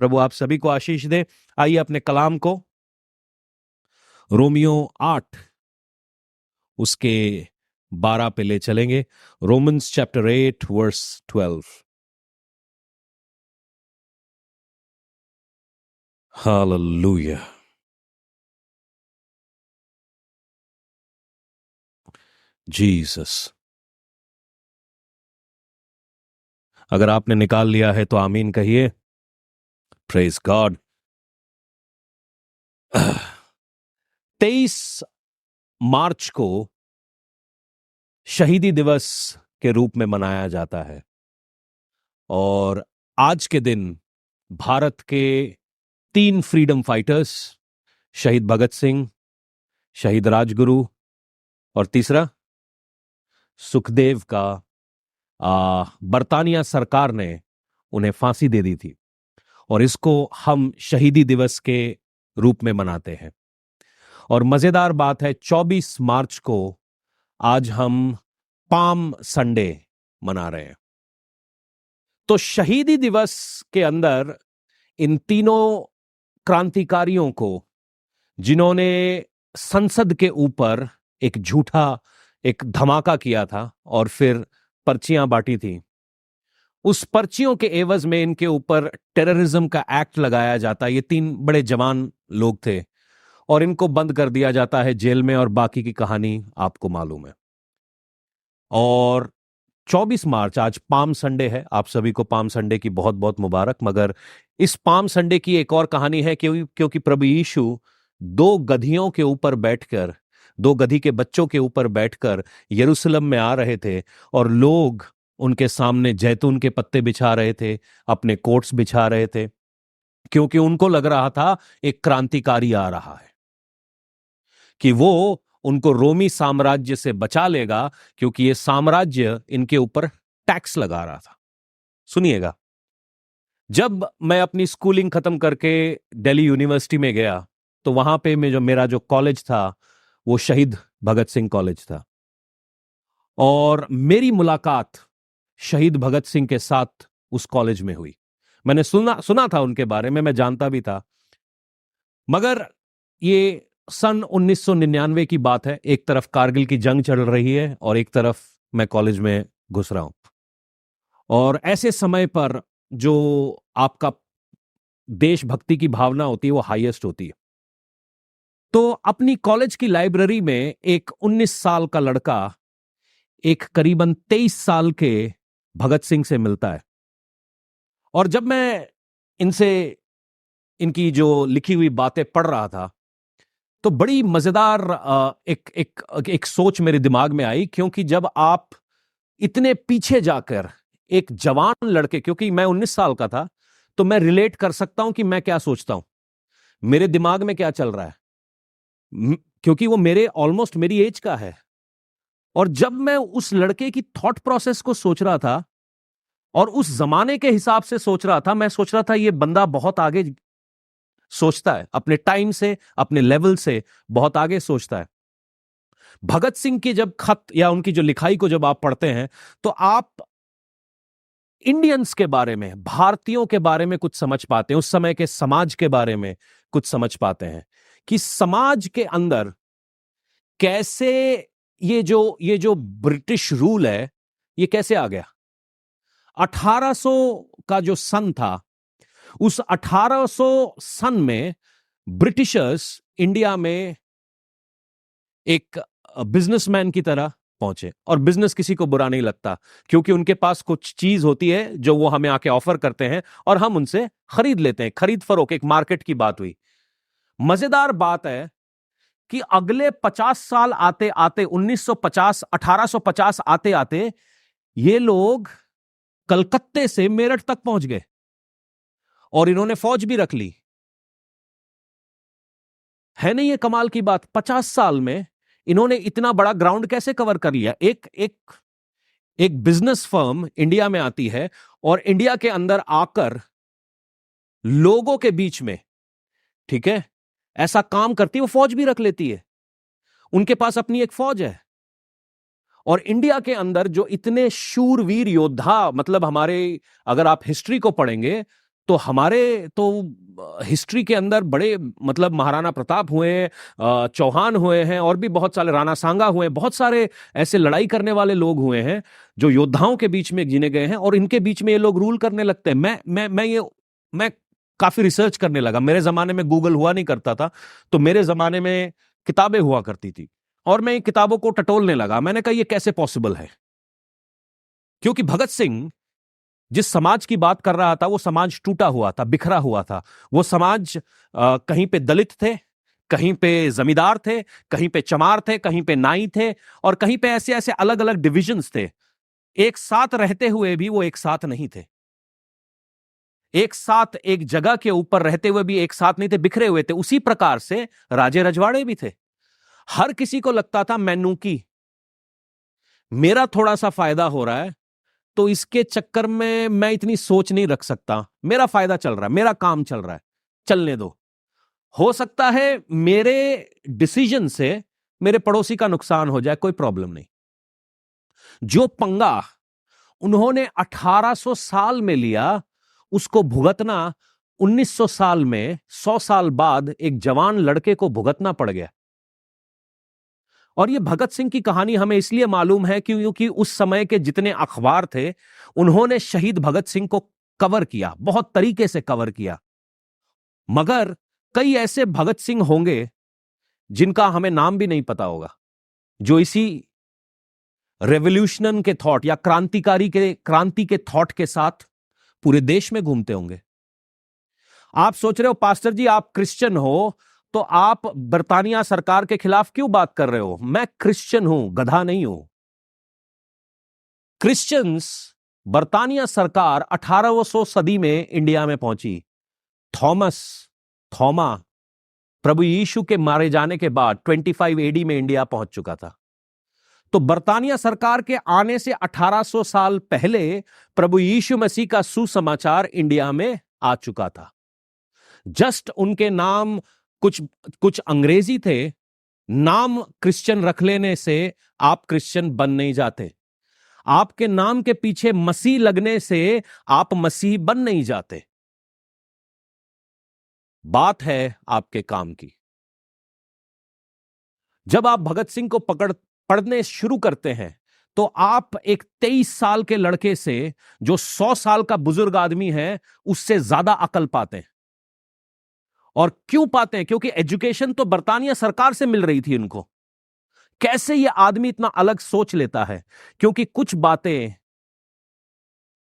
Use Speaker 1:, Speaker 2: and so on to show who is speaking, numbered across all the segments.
Speaker 1: प्रभु आप सभी को आशीष दे। आइए अपने कलाम को रोमियो 8 उसके 12 पे ले चलेंगे। Romans chapter 8 verse 12। Hallelujah. Jesus. अगर आपने निकाल लिया है तो आमीन कहिए। Praise God. 23 मार्च को शहीदी दिवस के रूप में मनाया जाता है और आज के दिन भारत के 3 फ्रीडम फाइटर्स, शहीद भगत सिंह, शहीद राजगुरु और तीसरा सुखदेव का बरतानिया सरकार ने उन्हें फांसी दे दी थी और इसको हम शहीदी दिवस के रूप में मनाते हैं। और मजेदार बात है 24 मार्च को आज हम पाम संडे मना रहे हैं। तो शहीदी दिवस के अंदर इन तीनों क्रांतिकारियों को, जिन्होंने संसद के ऊपर एक झूठा एक धमाका किया था और फिर पर्चियां बांटी थी, उस पर्चियों के एवज में इनके ऊपर टेररिज्म का एक्ट लगाया जाता। ये 3 बड़े जवान लोग थे और इनको बंद कर दिया जाता है जेल में और बाकी की कहानी आपको मालूम है। और 24 मार्च आज पाम संडे है। आप सभी को पाम संडे की बहुत बहुत मुबारक। मगर इस पाम संडे की एक और कहानी है क्योंकि प्रभु यीशु 2 गधियों के ऊपर बैठकर, 2 गधी के बच्चों के ऊपर बैठकर यरूशलेम में आ रहे थे और लोग उनके सामने जैतून के पत्ते बिछा रहे थे, अपने कोट्स बिछा रहे थे, क्योंकि उनको लग रहा था एक क्रांतिकारी आ रहा है कि वो उनको रोमी साम्राज्य से बचा लेगा, क्योंकि ये साम्राज्य इनके ऊपर टैक्स लगा रहा था। सुनिएगा, जब मैं अपनी स्कूलिंग खत्म करके दिल्ली यूनिवर्सिटी में गया तो वहां पे मेरा जो कॉलेज था वो शहीद भगत सिंह कॉलेज था और मेरी मुलाकात शहीद भगत सिंह के साथ उस कॉलेज में हुई। मैंने सुना था उनके बारे में, मैं जानता भी था। मगर ये सन 1999 की बात है। एक तरफ कारगिल की जंग चल रही है और एक तरफ मैं कॉलेज में घुस रहा हूं और ऐसे समय पर जो आपका देशभक्ति की भावना होती है वो हाईएस्ट होती है। तो अपनी कॉलेज की लाइब्रेरी में एक 19 साल का लड़का एक करीबन 23 साल के भगत सिंह से मिलता है और जब मैं इनकी जो लिखी हुई बातें पढ़ रहा था तो बड़ी मजेदार एक सोच मेरे दिमाग में आई, क्योंकि जब आप इतने पीछे जाकर एक जवान लड़के, क्योंकि मैं 19 साल का था तो मैं रिलेट कर सकता हूं कि मैं क्या सोचता हूं, मेरे दिमाग में क्या चल रहा है, क्योंकि वो ऑलमोस्ट मेरी एज का है। और जब मैं उस लड़के की थॉट प्रोसेस को सोच रहा था और उस जमाने के हिसाब से सोच रहा था, मैं सोच रहा था ये बंदा बहुत आगे सोचता है, अपने टाइम से, अपने लेवल से बहुत आगे सोचता है। भगत सिंह की जब खत या उनकी जो लिखाई को जब आप पढ़ते हैं तो आप इंडियंस के बारे में, भारतीयों के बारे में कुछ समझ पाते हैं, उस समय के समाज के बारे में कुछ समझ पाते हैं कि समाज के अंदर कैसे ये जो ब्रिटिश रूल है ये कैसे आ गया। 1800 का जो सन था, उस 1800 सन में ब्रिटिशर्स इंडिया में एक बिजनेसमैन की तरह पहुंचे। और बिजनेस किसी को बुरा नहीं लगता, क्योंकि उनके पास कुछ चीज होती है जो वो हमें आके ऑफर करते हैं और हम उनसे खरीद लेते हैं। खरीद फरोख्त, एक मार्केट की बात हुई। मजेदार बात है कि अगले 50 साल आते आते 1950 1850 आते आते ये लोग कलकत्ते से मेरठ तक पहुंच गए और इन्होंने फौज भी रख ली। है नहीं ये कमाल की बात? 50 साल में इन्होंने इतना बड़ा ग्राउंड कैसे कवर कर लिया। एक बिजनेस फर्म इंडिया में आती है और इंडिया के अंदर आकर लोगों के बीच में, ठीक है, ऐसा काम करती है, वो फौज भी रख लेती है। उनके पास अपनी एक फौज है और इंडिया के अंदर जो इतने शूरवीर योद्धा, मतलब हमारे, अगर आप हिस्ट्री को पढ़ेंगे तो हमारे तो हिस्ट्री के अंदर बड़े मतलब महाराणा प्रताप हुए, चौहान हुए हैं, और भी बहुत सारे, राणा सांगा हुए, बहुत सारे ऐसे लड़ाई करने वाले लोग हुए हैं जो योद्धाओं के बीच में गिने गए हैं, और इनके बीच में ये लोग रूल करने लगते हैं। मैं काफी रिसर्च करने लगा। मेरे जमाने में गूगल हुआ नहीं करता था, तो मेरे जमाने में किताबें हुआ करती थी, और मैं इन किताबों को टटोलने लगा। मैंने कहा ये कैसे पॉसिबल है, क्योंकि भगत सिंह जिस समाज की बात कर रहा था वो समाज टूटा हुआ था, बिखरा हुआ था। वो समाज कहीं पे दलित थे, कहीं पे जमींदार थे, कहीं पे चमार थे, कहीं पे नाई थे, और कहीं पे ऐसे ऐसे अलग अलग डिविजन्स थे। एक साथ रहते हुए भी वो एक साथ नहीं थे, एक साथ एक जगह के ऊपर रहते हुए भी एक साथ नहीं थे, बिखरे हुए थे। उसी प्रकार से राजे रजवाड़े भी थे। हर किसी को लगता था मैनू की, मेरा थोड़ा सा फायदा हो रहा है, तो इसके चक्कर में मैं इतनी सोच नहीं रख सकता। मेरा फायदा चल रहा है, मेरा काम चल रहा है, चलने दो। हो सकता है मेरे डिसीजन से मेरे पड़ोसी का नुकसान हो जाए, कोई प्रॉब्लम नहीं। जो पंगा उन्होंने 1800 साल में लिया, उसको भुगतना 1900 साल में, 100 साल बाद एक जवान लड़के को भुगतना पड़ गया। और ये भगत सिंह की कहानी हमें इसलिए मालूम है क्योंकि उस समय के जितने अखबार थे उन्होंने शहीद भगत सिंह को कवर किया, बहुत तरीके से कवर किया। मगर कई ऐसे भगत सिंह होंगे जिनका हमें नाम भी नहीं पता होगा, जो इसी रेवोल्यूशन के थॉट या क्रांति के थॉट के साथ पूरे देश में घूमते होंगे। आप सोच रहे हो पास्टर जी आप क्रिश्चियन हो, तो आप बरतानिया सरकार के खिलाफ क्यों बात कर रहे हो? मैं क्रिश्चियन हूं, गधा नहीं हूं। क्रिश्चियंस, बरतानिया सरकार 1800 सदी में इंडिया में पहुंची। थॉमा प्रभु यीशु के मारे जाने के बाद 25 एडी में इंडिया पहुंच चुका था। तो बरतानिया सरकार के आने से 1800 साल पहले प्रभु यीशु मसीह का सुसमाचार इंडिया में आ चुका था। जस्ट उनके नाम कुछ कुछ अंग्रेजी थे। नाम क्रिश्चियन रख लेने से आप क्रिश्चियन बन नहीं जाते। आपके नाम के पीछे मसीह लगने से आप मसीह बन नहीं जाते। बात है आपके काम की। जब आप भगत सिंह को पढ़ने शुरू करते हैं तो आप एक 23 साल के लड़के से, जो 100 साल का बुजुर्ग आदमी है, उससे ज्यादा अकल पाते हैं। और क्यों पाते हैं? क्योंकि एजुकेशन तो बरतानिया सरकार से मिल रही थी उनको। कैसे ये आदमी इतना अलग सोच लेता है? क्योंकि कुछ बातें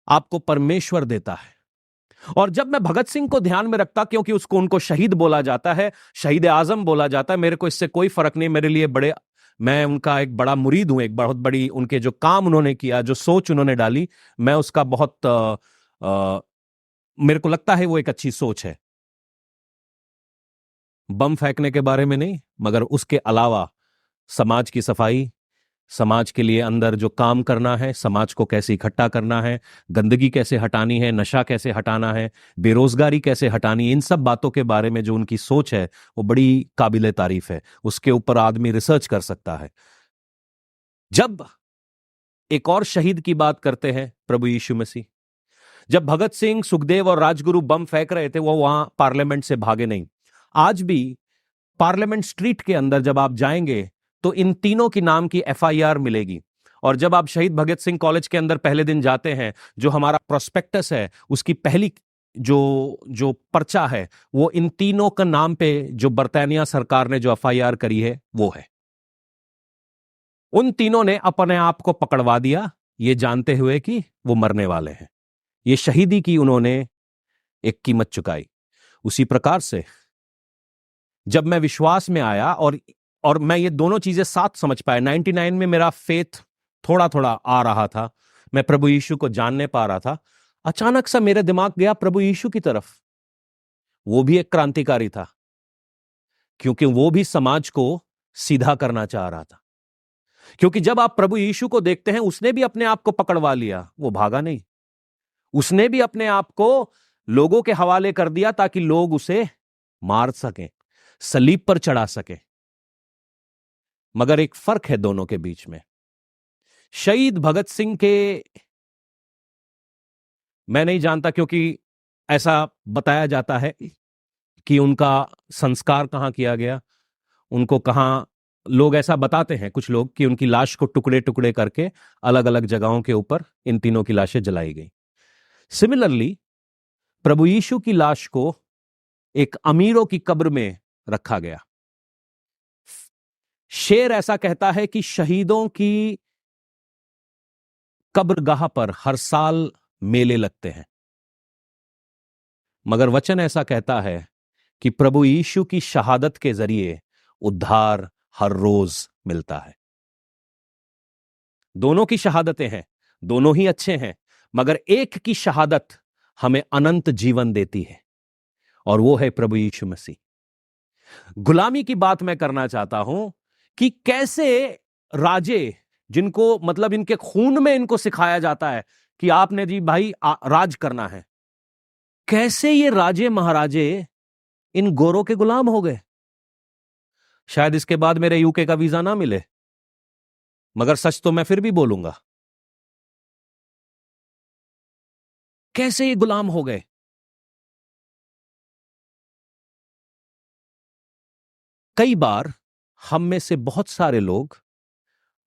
Speaker 1: आपको परमेश्वर देता है। और जब मैं भगत सिंह को ध्यान में रखता, क्योंकि उनको शहीद बोला जाता है, शहीद आजम बोला जाता है, मेरे को इससे कोई फर्क नहीं। मेरे लिए मैं उनका एक बड़ा मुरीद हूं। एक बहुत बड़ी उनके जो काम उन्होंने किया, जो सोच उन्होंने डाली, मैं उसका बहुत मेरे को लगता है वो एक अच्छी सोच है। बम फेंकने के बारे में नहीं, मगर उसके अलावा समाज की सफाई, समाज के लिए अंदर जो काम करना है, समाज को कैसे इकट्ठा करना है, गंदगी कैसे हटानी है, नशा कैसे हटाना है, बेरोजगारी कैसे हटानी है, इन सब बातों के बारे में जो उनकी सोच है वो बड़ी काबिले तारीफ है। उसके ऊपर आदमी रिसर्च कर सकता है। जब एक और शहीद की बात करते हैं, प्रभु यीशु मसीह, जब भगत सिंह, सुखदेव और राजगुरु बम फेंक रहे थे, वो वहां पार्लियामेंट से भागे नहीं। आज भी पार्लियामेंट स्ट्रीट के अंदर जब आप जाएंगे तो इन तीनों की नाम की एफआईआर मिलेगी। और जब आप शहीद भगत सिंह कॉलेज के अंदर पहले दिन जाते हैं, जो हमारा प्रोस्पेक्टस है, उसकी पहली जो जो पर्चा है, वो इन तीनों का नाम पे, जो बरतानिया सरकार ने जो एफआईआर करी है, वो है। उन तीनों ने अपने आप को पकड़वा दिया, ये जानते हुए कि वो मरने वाले हैं। ये शहीदी की उन्होंने एक कीमत चुकाई। उसी प्रकार से जब मैं विश्वास में आया और मैं ये दोनों चीजें साथ समझ पाया। 99 में मेरा फेथ थोड़ा थोड़ा आ रहा था, मैं प्रभु यीशु को जानने पा रहा था। अचानक सा मेरा दिमाग गया प्रभु यीशु की तरफ। वो भी एक क्रांतिकारी था, क्योंकि वो भी समाज को सीधा करना चाह रहा था। क्योंकि जब आप प्रभु यीशु को देखते हैं, उसने भी अपने आप को पकड़वा लिया, वो भागा नहीं। उसने भी अपने आप को लोगों के हवाले कर दिया ताकि लोग उसे मार सकें, सलीब पर चढ़ा सकें। मगर एक फर्क है दोनों के बीच में। शहीद भगत सिंह के, मैं नहीं जानता, क्योंकि ऐसा बताया जाता है कि उनका संस्कार कहाँ किया गया, उनको कहाँ, लोग ऐसा बताते हैं कुछ लोग कि उनकी लाश को टुकड़े टुकड़े करके अलग अलग जगहों के ऊपर इन तीनों की लाशें जलाई गई। सिमिलरली प्रभु यीशु की लाश को एक अमीरों की कब्र में रखा गया। शेर ऐसा कहता है कि शहीदों की कब्रगाह पर हर साल मेले लगते हैं, मगर वचन ऐसा कहता है कि प्रभु यीशु की शहादत के जरिए उद्धार हर रोज मिलता है। दोनों की शहादतें हैं, दोनों ही अच्छे हैं, मगर एक की शहादत हमें अनंत जीवन देती है, और वो है प्रभु यीशु मसीह। गुलामी की बात मैं करना चाहता हूं कि कैसे राजे, जिनको मतलब इनके खून में इनको सिखाया जाता है कि आपने जी भाई राज करना है, कैसे ये राजे महाराजे इन गोरों के गुलाम हो गए। शायद इसके बाद मेरे यूके का वीजा ना मिले, मगर सच तो मैं फिर भी बोलूंगा। कैसे ये गुलाम हो गए। कई बार हम में से बहुत सारे लोग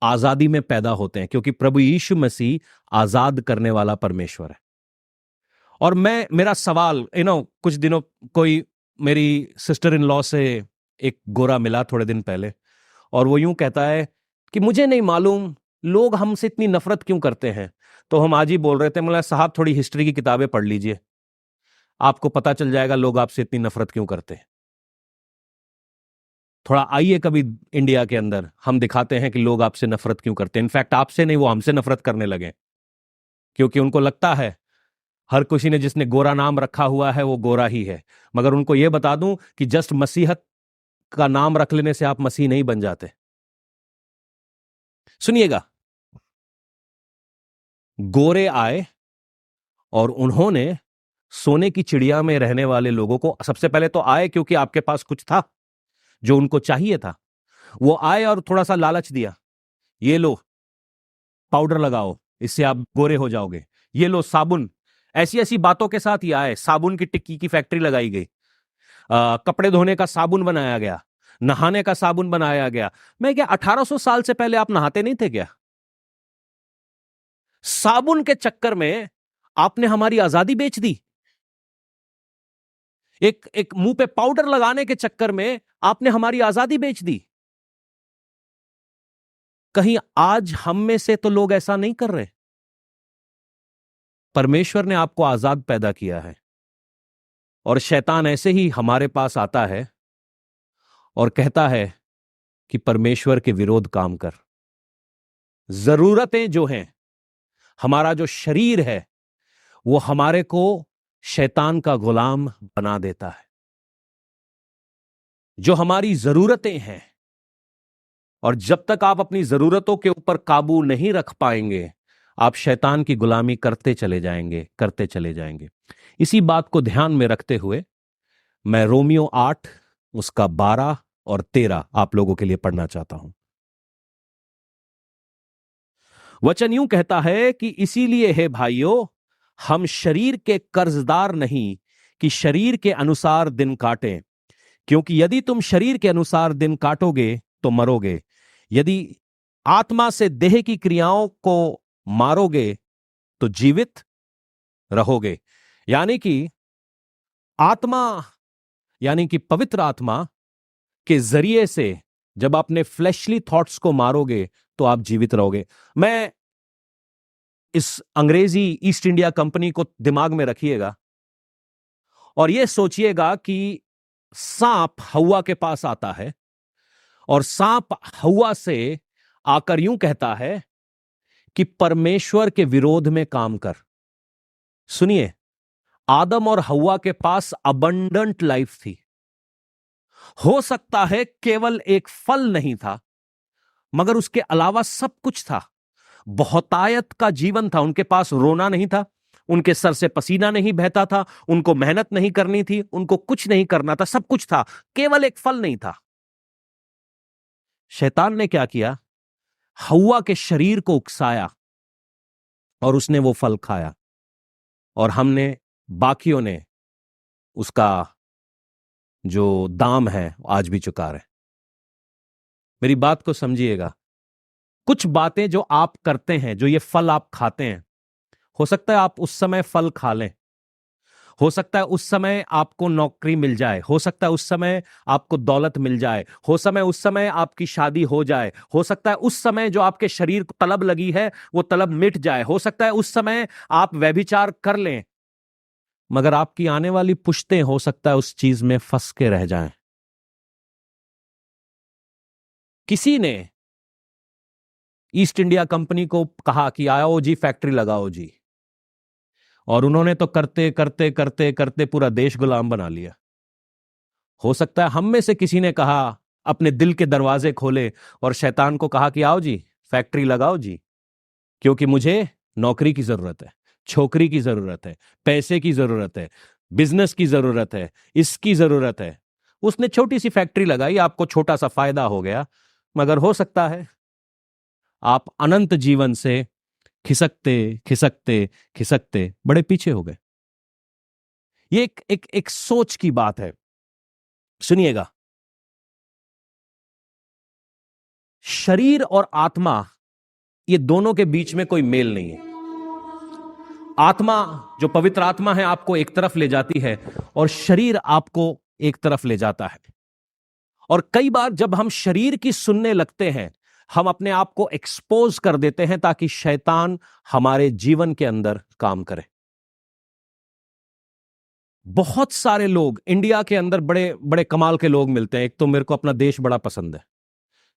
Speaker 1: आजादी में पैदा होते हैं क्योंकि प्रभु यीशु मसीह आजाद करने वाला परमेश्वर है। और मेरा सवाल, कुछ दिनों कोई मेरी सिस्टर इन लॉ से एक गोरा मिला थोड़े दिन पहले, और वो यूं कहता है कि मुझे नहीं मालूम लोग हमसे इतनी नफरत क्यों करते हैं। तो हम आज ही बोल रहे थे, मतलब साहब थोड़ी हिस्ट्री की किताबें पढ़ लीजिए, आपको पता चल जाएगा लोग आपसे इतनी नफरत क्यों करते हैं। थोड़ा आइए कभी इंडिया के अंदर, हम दिखाते हैं कि लोग आपसे नफरत क्यों करते हैं। इनफैक्ट आपसे नहीं, वो हमसे नफरत करने लगे, क्योंकि उनको लगता है हर किसी ने जिसने गोरा नाम रखा हुआ है वो गोरा ही है। मगर उनको यह बता दूं कि जस्ट मसीहत का नाम रख लेने से आप मसीह नहीं बन जाते। सुनिएगा, गोरे आए और उन्होंने सोने की चिड़िया में रहने वाले लोगों को, सबसे पहले तो आए क्योंकि आपके पास कुछ था जो उनको चाहिए था। वो आए और थोड़ा सा लालच दिया, ये लो पाउडर लगाओ, इससे आप गोरे हो जाओगे, ये लो साबुन। ऐसी ऐसी बातों के साथ ये आए। साबुन की टिक्की की फैक्ट्री लगाई गई, कपड़े धोने का साबुन बनाया गया, नहाने का साबुन बनाया गया। मैं क्या 1800 साल से पहले आप नहाते नहीं थे क्या? साबुन के चक्कर में आपने हमारी आजादी बेच दी। एक एक मुंह पे पाउडर लगाने के चक्कर में आपने हमारी आजादी बेच दी। कहीं आज हम में से तो लोग ऐसा नहीं कर रहे। परमेश्वर ने आपको आजाद पैदा किया है, और शैतान ऐसे ही हमारे पास आता है और कहता है कि परमेश्वर के विरोध काम कर। जरूरतें जो हैं, हमारा जो शरीर है, वो हमारे को शैतान का गुलाम बना देता है। जो हमारी जरूरतें हैं, और जब तक आप अपनी जरूरतों के ऊपर काबू नहीं रख पाएंगे, आप शैतान की गुलामी करते चले जाएंगे, करते चले जाएंगे। इसी बात को ध्यान में रखते हुए मैं रोमियो 8 उसका 12 और 13 आप लोगों के लिए पढ़ना चाहता हूं। वचन यूं कहता है कि इसीलिए है भाइयों, हम शरीर के कर्जदार नहीं कि शरीर के अनुसार दिन काटें, क्योंकि यदि तुम शरीर के अनुसार दिन काटोगे तो मरोगे, यदि आत्मा से देह की क्रियाओं को मारोगे तो जीवित रहोगे। यानी कि आत्मा, यानी कि पवित्र आत्मा के जरिए से जब अपने फ्लैशली थॉट्स को मारोगे तो आप जीवित रहोगे। मैं इस अंग्रेजी ईस्ट इंडिया कंपनी को दिमाग में रखिएगा और यह सोचिएगा कि सांप हवा के पास आता है और सांप हवा से आकर यूं कहता है कि परमेश्वर के विरोध में काम कर। सुनिए, आदम और हवा के पास अबंडेंट लाइफ थी। हो सकता है केवल एक फल नहीं था, मगर उसके अलावा सब कुछ था। बहुतायत का जीवन था। उनके पास रोना नहीं था, उनके सर से पसीना नहीं बहता था, उनको मेहनत नहीं करनी थी, उनको कुछ नहीं करना था, सब कुछ था, केवल एक फल नहीं था। शैतान ने क्या किया? हव्वा के शरीर को उकसाया और उसने वो फल खाया, और हमने, बाकियों ने उसका जो दाम है आज भी चुका रहे। मेरी बात को समझिएगा। कुछ बातें जो आप करते हैं, जो ये फल आप खाते हैं, हो सकता है आप उस समय फल खा लें, हो सकता है उस समय आपको नौकरी मिल जाए, हो सकता है उस समय आपको दौलत मिल जाए, उस समय आपकी शादी हो जाए, हो सकता है उस समय जो आपके शरीर को तलब लगी है वो तलब मिट जाए, हो सकता है उस समय आप व्यभिचार कर लें, मगर आपकी आने वाली पुश्तें हो सकता है उस चीज में फंस के रह जाएं। किसी ने ईस्ट इंडिया कंपनी को कहा कि आओ जी फैक्ट्री लगाओ जी, और उन्होंने तो करते करते करते करते पूरा देश गुलाम बना लिया। हो सकता है हम में से किसी ने कहा, अपने दिल के दरवाजे खोले और शैतान को कहा कि आओ जी फैक्ट्री लगाओ जी, क्योंकि मुझे नौकरी की जरूरत है, छोकरी की जरूरत है, पैसे की जरूरत है, बिजनेस की जरूरत है, इसकी जरूरत है। उसने छोटी सी फैक्ट्री लगाई, आपको छोटा सा फायदा हो गया, मगर हो सकता है आप अनंत जीवन से खिसकते खिसकते खिसकते बड़े पीछे हो गए। ये एक सोच की बात है। सुनिएगा, शरीर और आत्मा, ये दोनों के बीच में कोई मेल नहीं है। आत्मा, जो पवित्र आत्मा है, आपको एक तरफ ले जाती है और शरीर आपको एक तरफ ले जाता है। और कई बार जब हम शरीर की सुनने लगते हैं, हम अपने आप को एक्सपोज कर देते हैं ताकि शैतान हमारे जीवन के अंदर काम करे। बहुत सारे लोग इंडिया के अंदर, बड़े बड़े कमाल के लोग मिलते हैं। एक तो मेरे को अपना देश बड़ा पसंद है,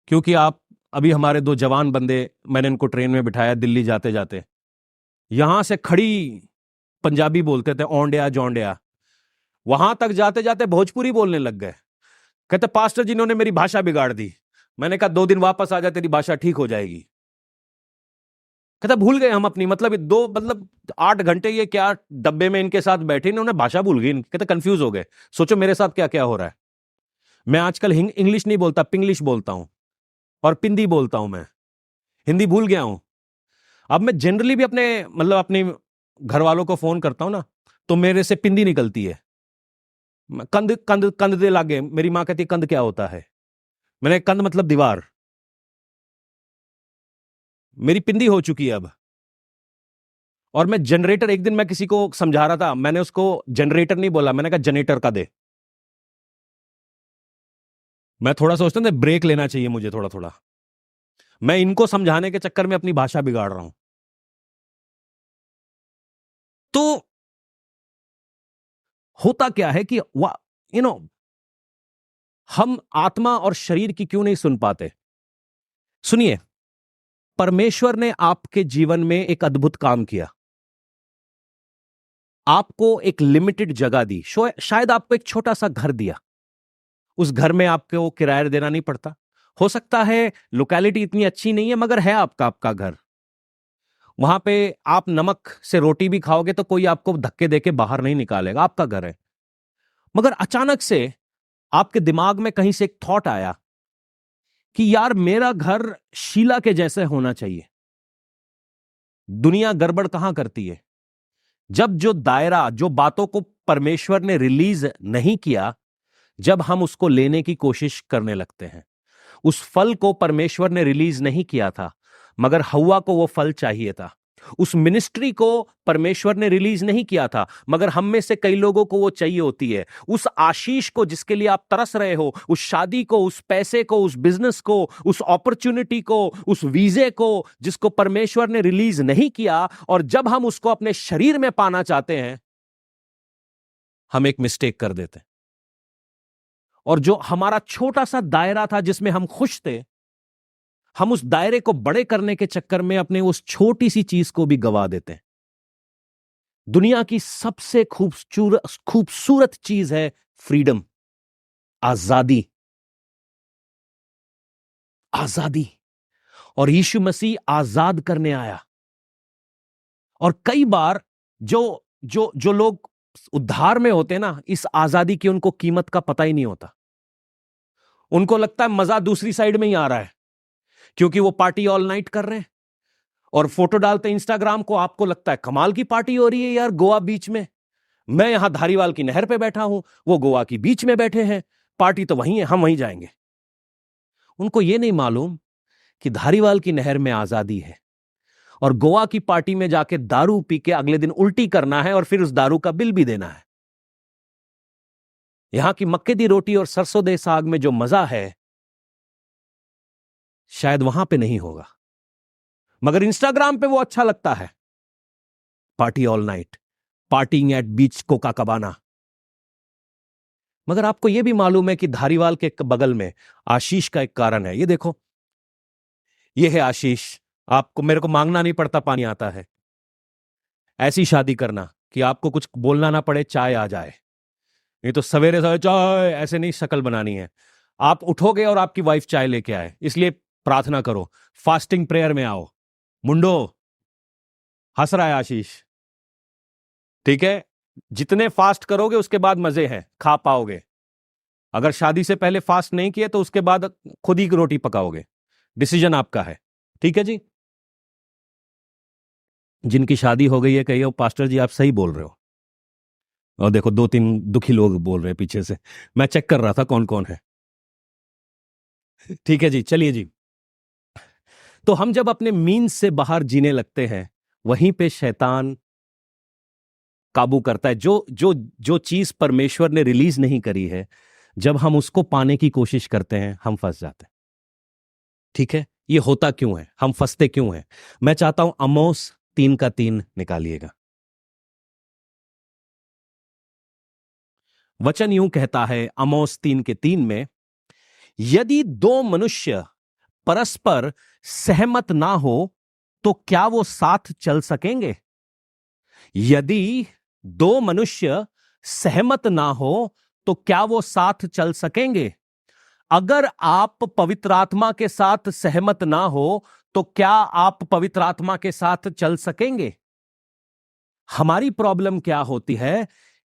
Speaker 1: क्योंकि आप अभी हमारे दो जवान बंदे, मैंने इनको ट्रेन में बिठाया दिल्ली जाते जाते, यहां से खड़ी पंजाबी बोलते थे, ओंडिया जोंडिया, वहां तक जाते जाते भोजपुरी बोलने लग गए। कहते पास्टर जी ने मेरी भाषा बिगाड़ दी। मैंने कहा 2 दिन वापस आ जा, तेरी भाषा ठीक हो जाएगी। कहता भूल गए हम अपनी, मतलब 8 घंटे ये क्या डब्बे में इनके साथ बैठे, इन्होंने भाषा भूल गई। कहते कंफ्यूज हो गए। सोचो मेरे साथ क्या क्या हो रहा है। मैं आजकल इंग्लिश नहीं बोलता, पिंग्लिश बोलता हूं और पिंदी बोलता हूं। मैं हिंदी भूल गया हूं। अब मैं जनरली भी अपने घर वालों को फोन करता हूं ना, तो मेरे से पिंदी निकलती है। कंध कंध कंध दे लागे, मेरी मां कहती कंध क्या होता है। मैंने कंध मतलब दीवार। मेरी पिंदी हो चुकी है अब। और मैं जनरेटर, एक दिन मैं किसी को समझा रहा था, मैंने उसको जनरेटर नहीं बोला, मैंने कहा जनरेटर का दे। मैं थोड़ा सोचता हूं ब्रेक लेना चाहिए मुझे थोड़ा थोड़ा। मैं इनको समझाने के चक्कर में अपनी भाषा बिगाड़ रहा हूं। तो होता क्या है कि यू नो हम आत्मा और शरीर की क्यों नहीं सुन पाते। सुनिए, परमेश्वर ने आपके जीवन में एक अद्भुत काम किया। आपको एक लिमिटेड जगह दी, शायद आपको एक छोटा सा घर दिया। उस घर में आपको किराया देना नहीं पड़ता। हो सकता है लोकेलिटी इतनी अच्छी नहीं है, मगर है आपका आपका घर। वहां पे आप नमक से रोटी भी खाओगे तो कोई आपको धक्के देके बाहर नहीं निकालेगा, आपका घर है। मगर अचानक से आपके दिमाग में कहीं से एक थॉट आया कि यार मेरा घर शीला के जैसे होना चाहिए। दुनिया गड़बड़ कहां करती है, जब जो दायरा, जो बातों को परमेश्वर ने रिलीज नहीं किया, जब हम उसको लेने की कोशिश करने लगते हैं। उस फल को परमेश्वर ने रिलीज नहीं किया था, मगर हव्वा को वो फल चाहिए था। उस मिनिस्ट्री को परमेश्वर ने रिलीज नहीं किया था, मगर हम में से कई लोगों को वो चाहिए होती है। उस आशीष को जिसके लिए आप तरस रहे हो, उस शादी को, उस पैसे को, उस बिजनेस को, उस अपॉर्चुनिटी को, उस वीजे को, जिसको परमेश्वर ने रिलीज नहीं किया, और जब हम उसको अपने शरीर में पाना चाहते हैं, हम एक मिस्टेक कर देते हैं। और जो हमारा छोटा सा दायरा था जिसमें हम खुश थे, हम उस दायरे को बड़े करने के चक्कर में अपने उस छोटी सी चीज को भी गवा देते हैं। दुनिया की सबसे खूबसूरत चीज है फ्रीडम, आजादी। आजादी। और यीशु मसीह आजाद करने आया। और कई बार जो जो जो लोग उद्धार में होते हैं ना, इस आजादी की उनको कीमत का पता ही नहीं होता। उनको लगता है मजा दूसरी साइड में ही आ रहा है, क्योंकि वो पार्टी ऑल नाइट कर रहे हैं और फोटो डालते हैं इंस्टाग्राम को। आपको लगता है कमाल की पार्टी हो रही है यार गोवा बीच में, मैं यहां धारीवाल की नहर पे बैठा हूं, वो गोवा की बीच में बैठे हैं, पार्टी तो वहीं है, हम वहीं जाएंगे। उनको यह नहीं मालूम कि धारीवाल की नहर में आजादी है और गोवा की पार्टी में जाके दारू पी के अगले दिन उल्टी करना है और फिर उस दारू का बिल भी देना है। यहां की मक्के दी रोटी और सरसों दे साग में जो मजा है शायद वहां पे नहीं होगा, मगर इंस्टाग्राम पे वो अच्छा लगता है। Party all night, partying at beach Coca Cabana. मगर आपको यह भी मालूम है कि धारीवाल के बगल में आशीष का एक कारण है। ये देखो, ये है आशीष। आपको, मेरे को मांगना नहीं पड़ता, पानी आता है। ऐसी शादी करना कि आपको कुछ बोलना ना पड़े, चाय आ जाए। नहीं तो सवेरे सवेरे चाय, ऐसे नहीं शक्ल बनानी है। आप उठोगे और आपकी वाइफ चाय लेके आए, इसलिए प्रार्थना करो, फास्टिंग प्रेयर में आओ। मुंडो, हंस रहा है आशीष, ठीक है। जितने फास्ट करोगे उसके बाद मजे हैं, खा पाओगे। अगर शादी से पहले फास्ट नहीं किए तो उसके बाद खुद ही रोटी पकाओगे। डिसीजन आपका है, ठीक है जी। जिनकी शादी हो गई है कहिए पास्टर जी आप सही बोल रहे हो। और देखो 2-3 दुखी लोग बोल रहे हैं पीछे से, मैं चेक कर रहा था कौन कौन है। ठीक है जी, चलिए जी। तो हम जब अपने मीन्स से बाहर जीने लगते हैं, वहीं पे शैतान काबू करता है। जो जो जो चीज परमेश्वर ने रिलीज नहीं करी है, जब हम उसको पाने की कोशिश करते हैं, हम फंस जाते हैं। ठीक है, ये होता क्यों है, हम फंसते क्यों हैं? मैं चाहता हूं आमोस 3:3 निकालिएगा। वचन यूं कहता है आमोस 3:3 में, यदि दो मनुष्य परस्पर सहमत ना हो तो क्या वो साथ चल सकेंगे? यदि दो मनुष्य सहमत ना हो तो क्या वो साथ चल सकेंगे? अगर आप पवित्र आत्मा के साथ सहमत ना हो तो क्या आप पवित्र आत्मा के साथ चल सकेंगे? हमारी प्रॉब्लम क्या होती है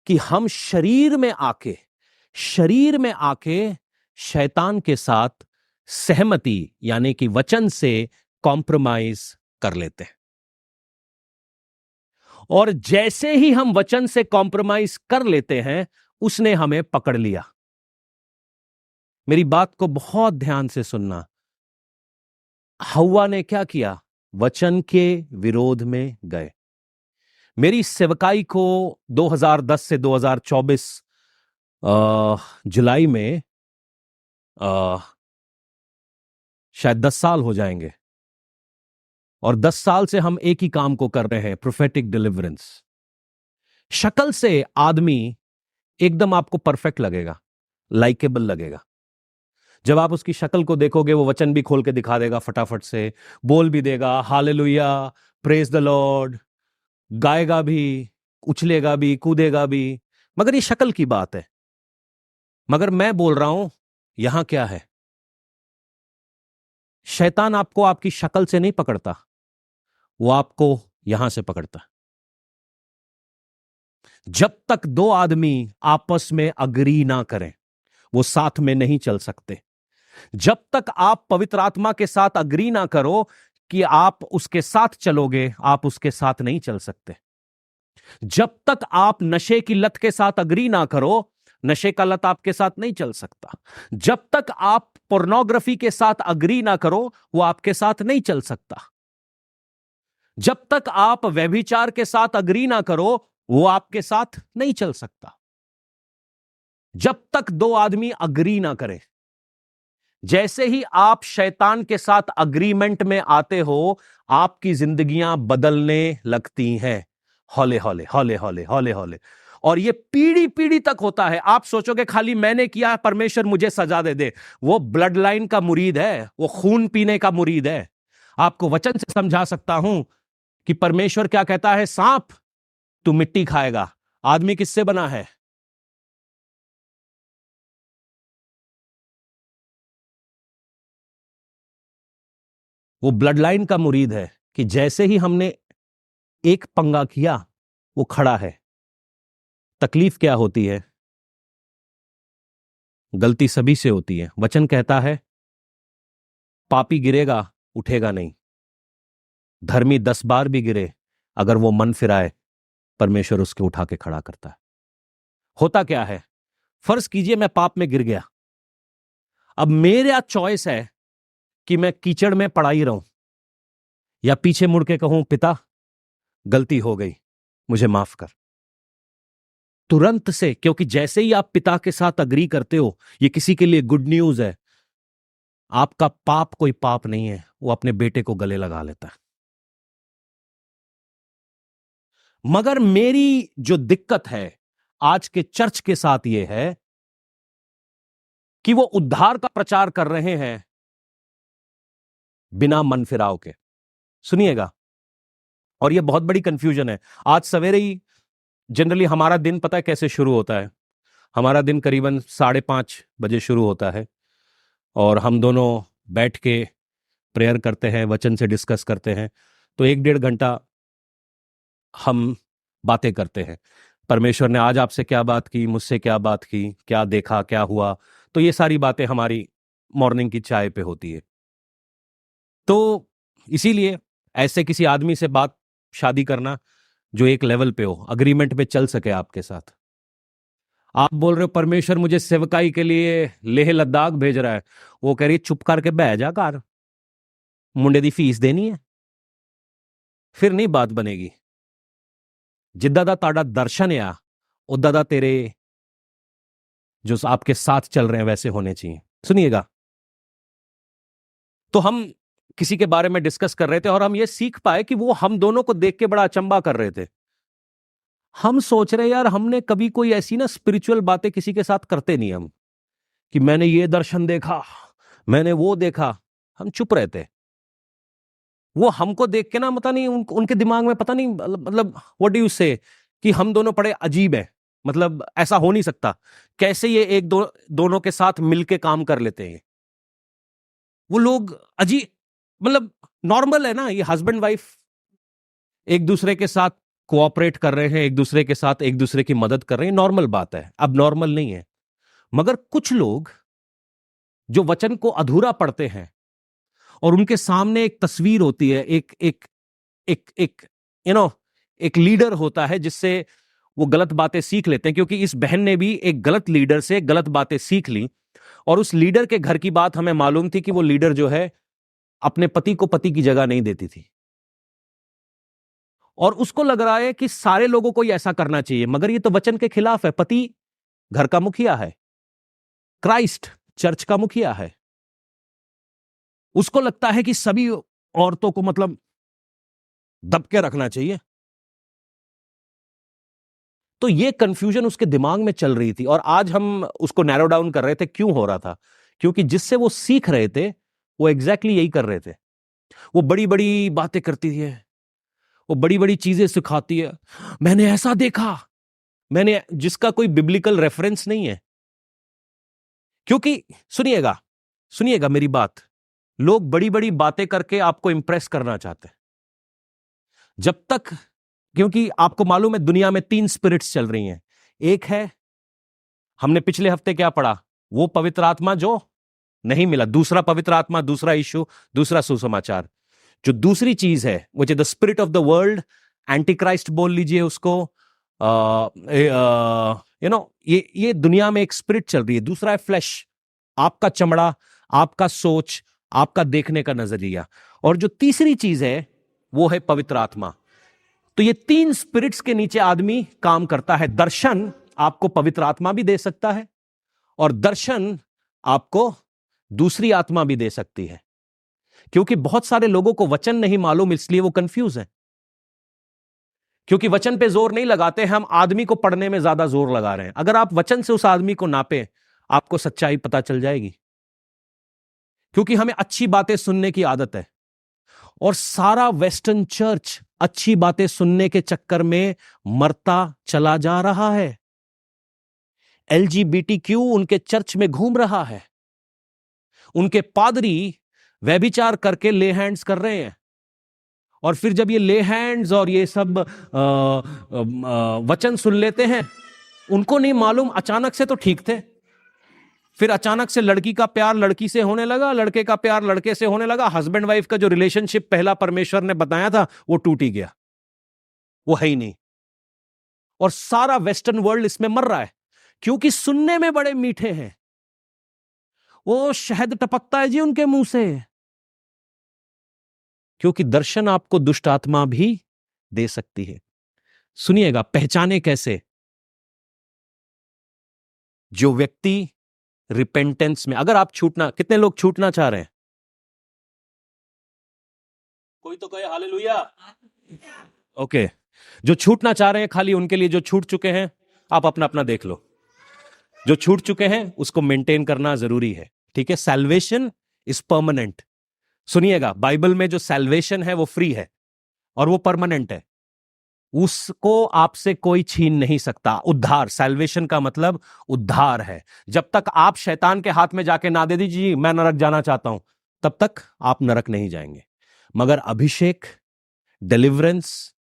Speaker 1: कि हम शरीर में आके शैतान के साथ सहमति यानी कि वचन से कॉम्प्रोमाइज कर लेते हैं। और जैसे ही हम वचन से कॉम्प्रोमाइज कर लेते हैं, उसने हमें पकड़ लिया। मेरी बात को बहुत ध्यान से सुनना। हव्वा ने क्या किया? वचन के विरोध में गए। मेरी सेवकाई को 2010 से 2024 जुलाई में शायद 10 साल हो जाएंगे, और 10 साल से हम एक ही काम को कर रहे हैं, प्रोफेटिक डिलीवरेंस। शक्ल से आदमी एकदम आपको परफेक्ट लगेगा, लाइकेबल लगेगा। जब आप उसकी शक्ल को देखोगे, वो वचन भी खोल के दिखा देगा, फटाफट से बोल भी देगा, हालेलुया, प्रेज द लॉर्ड, गाएगा भी, उछलेगा भी, कूदेगा भी। मगर ये शक्ल की बात है। मगर मैं बोल रहा हूं, यहां क्या है? शैतान आपको आपकी शक्ल से नहीं पकड़ता, वो आपको यहां से पकड़ता। जब तक दो आदमी आपस में अग्री ना करें, वो साथ में नहीं चल सकते। जब तक आप पवित्र आत्मा के साथ अग्री ना करो कि आप उसके साथ चलोगे, आप उसके साथ नहीं चल सकते। जब तक आप नशे की लत के साथ अग्री ना करो, नशे का लत आपके साथ नहीं चल सकता। जब तक आप पोर्नोग्राफी के साथ अग्री ना करो, वो आपके साथ नहीं चल सकता। जब तक आप व्यभिचार के साथ अग्री ना करो, वो आपके साथ नहीं चल सकता। जब तक दो आदमी अग्री ना करें। जैसे ही आप शैतान के साथ अग्रीमेंट में आते हो, आपकी जिंदगियां बदलने लगती हैं, हौले हौले हौले हौले हौले हौले। और ये पीढ़ी पीढ़ी तक होता है। आप सोचोगे खाली मैंने किया, परमेश्वर मुझे सजा दे दे। वो ब्लड लाइन का मुरीद है, वो खून पीने का मुरीद है। आपको वचन से समझा सकता हूं कि परमेश्वर क्या कहता है, सांप तू मिट्टी खाएगा। आदमी किससे बना है? वो ब्लड लाइन का मुरीद है कि जैसे ही हमने एक पंगा किया, वो खड़ा है। तकलीफ क्या होती है? गलती सभी से होती है। वचन कहता है पापी गिरेगा, उठेगा नहीं। धर्मी 10 बार भी गिरे, अगर वो मन फिराए, परमेश्वर उसके उठा के खड़ा करता है। होता क्या है, फर्ज कीजिए मैं पाप में गिर गया, अब मेरा चॉइस है कि मैं कीचड़ में पड़ा ही रहूं या पीछे मुड़ के कहूं पिता गलती हो गई, मुझे माफ कर। तुरंत से, क्योंकि जैसे ही आप पिता के साथ अग्री करते हो, ये किसी के लिए गुड न्यूज है, आपका पाप कोई पाप नहीं है, वो अपने बेटे को गले लगा लेता है। मगर मेरी जो दिक्कत है आज के चर्च के साथ ये है कि वो उद्धार का प्रचार कर रहे हैं बिना मन फिराव के। सुनिएगा, और ये बहुत बड़ी कंफ्यूजन है। आज सवेरे ही जनरली हमारा दिन पता है कैसे शुरू होता है? हमारा दिन करीबन 5:30 बजे शुरू होता है और हम दोनों बैठ के प्रेयर करते हैं, वचन से डिस्कस करते हैं। तो 1-1.5 घंटा हम बातें करते हैं, परमेश्वर ने आज आपसे क्या बात की, मुझसे क्या बात की, क्या देखा, क्या हुआ। तो ये सारी बातें हमारी मॉर्निंग की चाय पे होती है। तो इसीलिए ऐसे किसी आदमी से बात, शादी करना जो एक लेवल पे हो, अग्रीमेंट पे चल सके आपके साथ। आप बोल रहे हो परमेश्वर मुझे सेवकाई के लिए लेह लद्दाख भेज रहा है, वो कह रही चुप करके बह जा घर, मुंडे दी फीस देनी है, फिर नहीं बात बनेगी। जिद्दां दा ताड़ा दर्शन आ उद्दां दा तेरे जो आपके साथ चल रहे हैं वैसे होने चाहिए। सुनिएगा, तो हम किसी के बारे में डिस्कस कर रहे थे और हम ये सीख पाए कि वो हम दोनों को देख के बड़ा अचंबा कर रहे थे। हम सोच रहे यार, हमने कभी कोई ऐसी ना स्पिरिचुअल बातें किसी के साथ करते नहीं हम, कि मैंने ये दर्शन देखा, मैंने वो देखा। हम चुप रहते। वो हमको देख के ना पता नहीं उनके दिमाग में पता नहीं, मतलब व्हाट डू यू से, कि हम दोनों बड़े अजीब हैं, मतलब ऐसा हो नहीं सकता, कैसे ये एक दोनों के साथ मिलके काम कर लेते हैं। वो लोग अजीब, मतलब नॉर्मल है ना, ये हस्बैंड वाइफ एक दूसरे के साथ कोऑपरेट कर रहे हैं, एक दूसरे के साथ एक दूसरे की मदद कर रहे हैं, नॉर्मल बात है, अब नॉर्मल नहीं है। मगर कुछ लोग जो वचन को अधूरा पढ़ते हैं और उनके सामने एक तस्वीर होती है, एक एक एक एक यू नो एक लीडर होता है जिससे वो गलत बातें सीख लेते हैं। क्योंकि इस बहन ने भी एक गलत लीडर से गलत बातें सीख ली, और उस लीडर के घर की बात हमें मालूम थी कि वो लीडर जो है अपने पति को पति की जगह नहीं देती थी, और उसको लग रहा है कि सारे लोगों को ही ऐसा करना चाहिए। मगर ये तो वचन के खिलाफ है। पति घर का मुखिया है, क्राइस्ट चर्च का मुखिया है। उसको लगता है कि सभी औरतों को मतलब दब के रखना चाहिए। तो ये कंफ्यूजन उसके दिमाग में चल रही थी, और आज हम उसको नैरो डाउन कर रहे थे क्यों हो रहा था। क्योंकि जिससे वो सीख रहे थे वो एग्जैक्टली यही कर रहे थे। वो बड़ी बड़ी बातें करती है, वो बड़ी बड़ी चीजें सिखाती है, मैंने ऐसा देखा, मैंने, जिसका कोई बिब्लिकल रेफरेंस नहीं है। क्योंकि सुनिएगा, सुनिएगा मेरी बात, लोग बड़ी बड़ी बातें करके आपको इंप्रेस करना चाहते हैं। जब तक, क्योंकि आपको मालूम है दुनिया में 3 स्पिरिट्स चल रही हैं। एक है, हमने पिछले हफ्ते क्या पढ़ा, वो पवित्र आत्मा जो नहीं मिला, दूसरा पवित्र आत्मा, दूसरा यीशु, दूसरा सुसमाचार। जो दूसरी चीज है वो the spirit of the world, anti Christ बोल लीजिए उसको, ये दुनिया में एक स्पिरिट चल रही है। दूसरा है फ्लैश, आपका चमड़ा, आपका सोच, आपका देखने का नजरिया। और जो तीसरी चीज है वो है पवित्र आत्मा। तो ये 3 स्पिरिट्स के नीचे आदमी काम करता है। दर्शन आपको पवित्र आत्मा भी दे सकता है, और दर्शन आपको दूसरी आत्मा भी दे सकती है। क्योंकि बहुत सारे लोगों को वचन नहीं मालूम, इसलिए वो कंफ्यूज है। क्योंकि वचन पे जोर नहीं लगाते, हम आदमी को पढ़ने में ज्यादा जोर लगा रहे हैं। अगर आप वचन से उस आदमी को नापे, आपको सच्चाई पता चल जाएगी। क्योंकि हमें अच्छी बातें सुनने की आदत है, और सारा वेस्टर्न चर्च अच्छी बातें सुनने के चक्कर में मरता चला जा रहा है। LGBTQ उनके चर्च में घूम रहा है, उनके पादरी व्यभिचार करके ले हैंड्स कर रहे हैं। और फिर जब ये ले हैंड्स और ये सब वचन सुन लेते हैं, उनको नहीं मालूम, अचानक से तो ठीक थे, फिर अचानक से लड़की का प्यार लड़की से होने लगा, लड़के का प्यार लड़के से होने लगा। हस्बैंड वाइफ का जो रिलेशनशिप पहला परमेश्वर ने बताया था वो टूट ही गया, वो है ही नहीं। और सारा वेस्टर्न वर्ल्ड इसमें मर रहा है। क्योंकि सुनने में बड़े मीठे हैं। वो शहद टपकता है जी उनके मुंह से, क्योंकि दर्शन आपको दुष्ट आत्मा भी दे सकती है। सुनिएगा, पहचाने कैसे? जो व्यक्ति रिपेंटेंस में, अगर आप छूटना, कितने लोग छूटना चाह रहे हैं? कोई तो कहे हालेलुया। ओके, जो छूटना चाह रहे हैं, खाली उनके लिए। जो छूट चुके हैं आप अपना अपना देख लो। जो छूट चुके हैं उसको मेंटेन करना जरूरी है, ठीक है? Salvation is permanent. सुनिएगा, बाइबल में जो सैल्वेशन है वो फ्री है और वो परमानेंट है, उसको आपसे कोई छीन नहीं सकता। उद्धार, सैल्वेशन का मतलब उद्धार है। जब तक आप शैतान के हाथ में जाके ना दे दीजिए मैं नरक जाना चाहता हूं, तब तक आप नरक नहीं जाएंगे। मगर अभिषेक, डिलीवरेंस,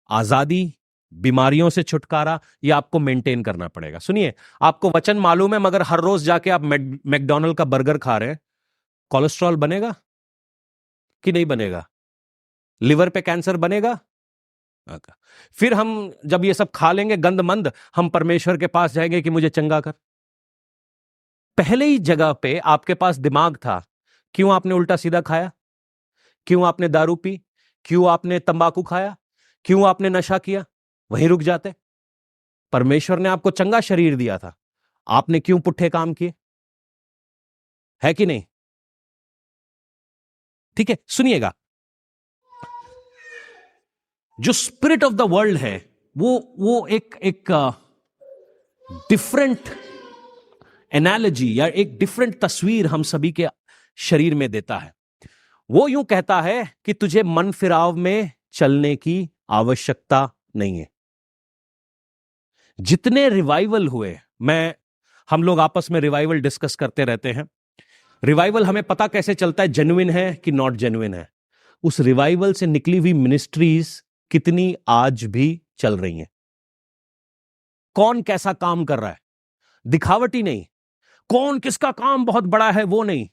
Speaker 1: आजादी, बीमारियों से छुटकारा, ये आपको मेंटेन करना पड़ेगा। सुनिए, आपको वचन मालूम है, मगर हर रोज जाके आप मैकडॉनल्ड का बर्गर खा रहे हैं, कोलेस्ट्रॉल बनेगा कि नहीं बनेगा? लिवर पे कैंसर बनेगा? फिर हम जब ये सब खा लेंगे गंदमंद, हम परमेश्वर के पास जाएंगे कि मुझे चंगा कर। पहले ही जगह पे आपके पास दिमाग था, क्यों आपने उल्टा सीधा खाया? क्यों आपने दारू पी? क्यों आपने तंबाकू खाया? क्यों आपने नशा किया? वहीं रुक जाते। परमेश्वर ने आपको चंगा शरीर दिया था, आपने क्यों पुट्ठे काम किए? है कि नहीं? ठीक है, सुनिएगा, जो स्पिरिट ऑफ द वर्ल्ड है वो एक डिफरेंट एनालॉजी या एक डिफरेंट तस्वीर हम सभी के शरीर में देता है। वो यूं कहता है कि तुझे मन फिराव में चलने की आवश्यकता नहीं है। जितने रिवाइवल हुए, हम लोग आपस में रिवाइवल डिस्कस करते रहते हैं। रिवाइवल हमें पता कैसे चलता है जेन्युइन है कि नॉट जेन्युइन है? उस रिवाइवल से निकली हुई मिनिस्ट्रीज कितनी आज भी चल रही हैं। कौन कैसा काम कर रहा है, दिखावटी नहीं। कौन किसका काम बहुत बड़ा है वो नहीं।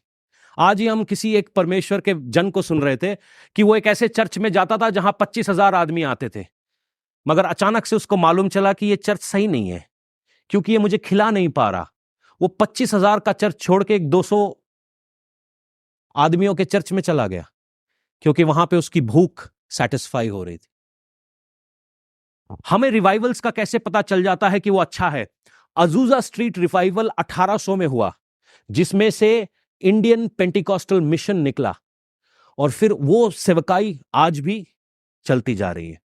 Speaker 1: आज ही हम किसी एक परमेश्वर के जन को सुन रहे थे कि वो एक ऐसे चर्च में जाता था जहां 25,000 आदमी आते थे, मगर अचानक से उसको मालूम चला कि ये चर्च सही नहीं है, क्योंकि ये मुझे खिला नहीं पा रहा। वो 25,000 का चर्च छोड़ के एक 200 आदमियों के चर्च में चला गया, क्योंकि वहां पे उसकी भूख सेटिस्फाई हो रही थी। हमें रिवाइवल्स का कैसे पता चल जाता है कि वो अच्छा है? अजूजा स्ट्रीट रिवाइवल 1800 में हुआ, जिसमें से इंडियन पेंटिकॉस्टल मिशन निकला, और फिर वो सेवकाई आज भी चलती जा रही है।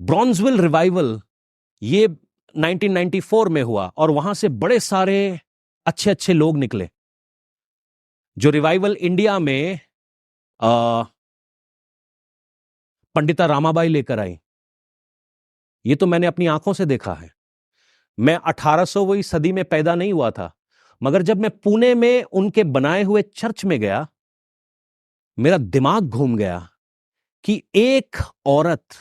Speaker 1: ब्रॉन्जविल रिवाइवल ये 1994 में हुआ, और वहां से बड़े सारे अच्छे अच्छे लोग निकले। जो रिवाइवल इंडिया में पंडिता रामाबाई लेकर आई, ये तो मैंने अपनी आंखों से देखा है। मैं 1800वीं सदी में पैदा नहीं हुआ था, मगर जब मैं पुणे में उनके बनाए हुए चर्च में गया, मेरा दिमाग घूम गया कि एक औरत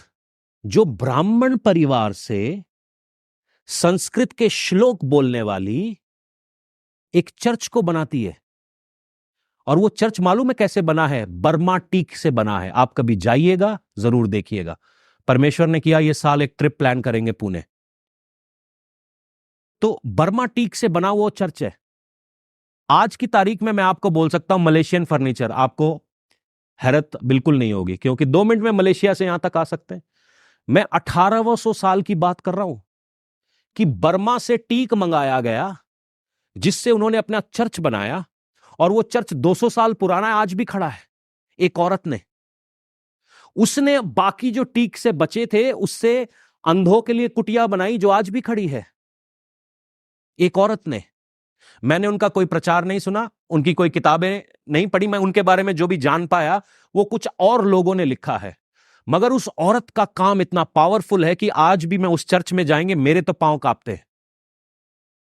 Speaker 1: जो ब्राह्मण परिवार से संस्कृत के श्लोक बोलने वाली एक चर्च को बनाती है। और वो चर्च मालूम है कैसे बना है? बर्मा टीक से बना है। आप कभी जाइएगा, जरूर देखिएगा। परमेश्वर ने किया, ये साल एक ट्रिप प्लान करेंगे पुणे। तो बर्मा टीक से बना वो चर्च है। आज की तारीख में मैं आपको बोल सकता हूं मलेशियन फर्नीचर, आपको हैरत बिल्कुल नहीं होगी, क्योंकि 2 मिनट में मलेशिया से यहां तक आ सकते हैं। मैं 1800 साल की बात कर रहा हूं कि बर्मा से टीक मंगाया गया, जिससे उन्होंने अपना चर्च बनाया, और वो चर्च 200 साल पुराना है, आज भी खड़ा है। एक औरत ने, उसने बाकी जो टीक से बचे थे उससे अंधों के लिए कुटिया बनाई, जो आज भी खड़ी है। एक औरत ने। मैंने उनका कोई प्रचार नहीं सुना, उनकी कोई किताबें नहीं पढ़ी, मैं उनके बारे में जो भी जान पाया वो कुछ और लोगों ने लिखा है। मगर उस औरत का काम इतना पावरफुल है कि आज भी मैं उस चर्च में जाएंगे मेरे तो पांव कांपते हैं,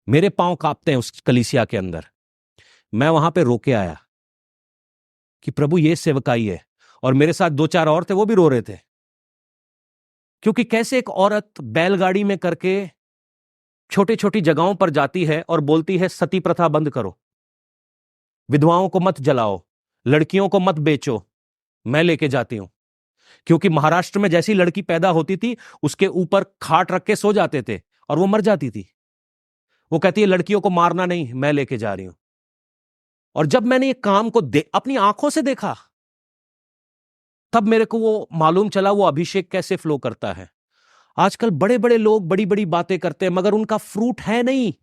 Speaker 1: मेरे पांव कांपते हैं उस कलीसिया के अंदर। मैं वहां पे रोके आया कि प्रभु ये सेवकाई है, और मेरे साथ 2-4 और थे, वो भी रो रहे थे, क्योंकि कैसे एक औरत बैलगाड़ी में करके छोटी छोटी जगहों पर जाती है और बोलती है सती प्रथा बंद करो, विधवाओं को मत जलाओ, लड़कियों को मत बेचो, मैं लेके जाती हूं। क्योंकि महाराष्ट्र में जैसी लड़की पैदा होती थी उसके ऊपर खाट रख के सो जाते थे और वो मर जाती थी। वो कहती है लड़कियों को मारना नहीं, मैं लेके जा रही हूं। और जब मैंने ये काम को अपनी आंखों से देखा, तब मेरे को वो मालूम चला वो अभिषेक कैसे फ्लो करता है। आजकल बड़े बड़े लोग बड़ी बड़ी बातें करते हैं, मगर उनका फ्रूट है नहीं,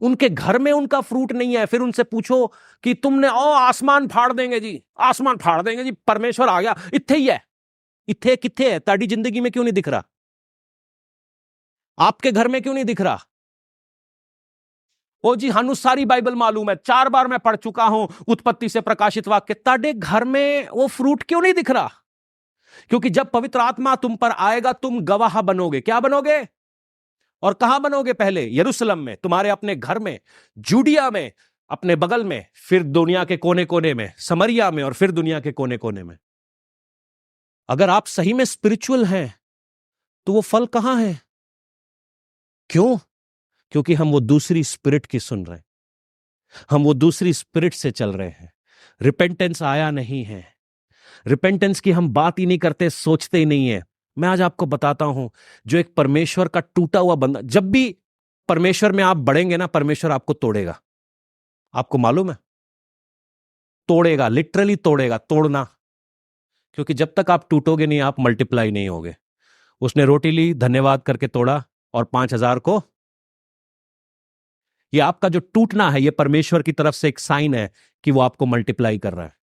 Speaker 1: उनके घर में उनका फ्रूट नहीं है। फिर उनसे पूछो कि तुमने आसमान फाड़ देंगे जी, आसमान फाड़ देंगे जी, परमेश्वर आ गया, इत्थे ही है, इत्थे कित्थे है, ताड़ी जिंदगी में क्यों नहीं दिख रहा, आपके घर में क्यों नहीं दिख रहा? ओ जी हानू सारी बाइबल मालूम है, 4 बार मैं पढ़ चुका हूं उत्पत्ति से प्रकाशित वाक्य, ताड़े घर में वो फ्रूट क्यों नहीं दिख रहा? क्योंकि जब पवित्र आत्मा तुम पर आएगा, तुम गवाह बनोगे। क्या बनोगे? और कहां बनोगे? पहले यरूशलेम में, तुम्हारे अपने घर में, जूडिया में, अपने बगल में, फिर दुनिया के कोने कोने में, समरिया में, और फिर दुनिया के कोने कोने में। अगर आप सही में स्पिरिचुअल हैं तो वो फल कहां है? क्यों? क्योंकि हम वो दूसरी स्पिरिट की सुन रहे हैं, हम वो दूसरी स्पिरिट से चल रहे हैं। रिपेंटेंस आया नहीं है, रिपेंटेंस की हम बात ही नहीं करते, सोचते ही नहीं है। मैं आज आपको बताता हूं, जो एक परमेश्वर का टूटा हुआ बंदा, जब भी परमेश्वर में आप बढ़ेंगे ना, परमेश्वर आपको तोड़ेगा। आपको मालूम है? तोड़ेगा, लिटरली तोड़ेगा, तोड़ना। क्योंकि जब तक आप टूटोगे नहीं, आप मल्टीप्लाई नहीं होगे। उसने रोटी ली, धन्यवाद करके तोड़ा, और 5,000 को। ये आपका जो टूटना है, ये परमेश्वर की तरफ से एक साइन है कि वो आपको मल्टीप्लाई कर रहा है।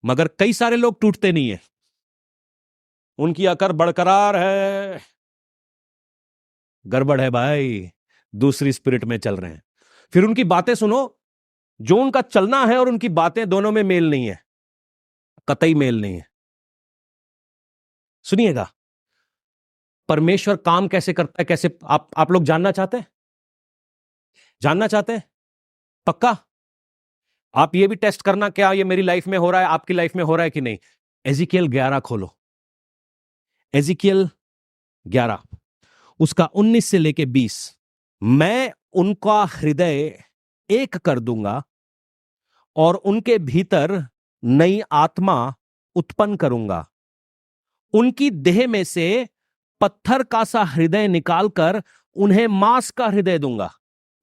Speaker 1: मगर कई सारे लोग टूटते नहीं है, उनकी अकड़ बरकरार है। गड़बड़ है भाई, दूसरी स्पिरिट में चल रहे हैं। फिर उनकी बातें सुनो, जो उनका चलना है और उनकी बातें, दोनों में मेल नहीं है, कतई मेल नहीं है। सुनिएगा, परमेश्वर काम कैसे करता है, कैसे आप लोग जानना चाहते हैं? जानना चाहते हैं? पक्का? आप ये भी टेस्ट करना, क्या ये मेरी लाइफ में हो रहा है, आपकी लाइफ में हो रहा है कि नहीं। एजिकियल 11 खोलो, एजिकियल 11 उसका 19 से लेके 20। मैं उनका हृदय एक कर दूंगा और उनके भीतर नई आत्मा उत्पन्न करूंगा, उनकी देह में से पत्थर का सा हृदय निकालकर उन्हें मांस का हृदय दूंगा।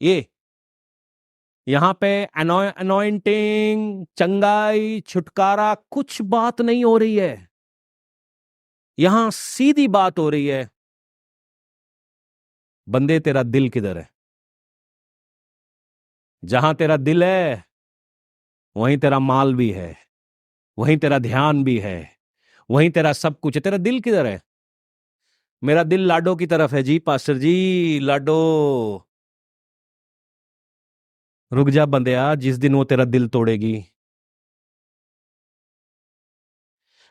Speaker 1: ये यहां पे अनॉइंटिंग, चंगाई, छुटकारा कुछ बात नहीं हो रही है। यहां सीधी बात हो रही है, बंदे तेरा दिल किधर है? जहां तेरा दिल है वहीं तेरा माल भी है, वहीं तेरा ध्यान भी है, वहीं तेरा सब कुछ है। तेरा दिल किधर है? मेरा दिल लाडो की तरफ है जी पास्टर जी, लाडो। रुक जा बंदया, जिस दिन वो तेरा दिल तोड़ेगी।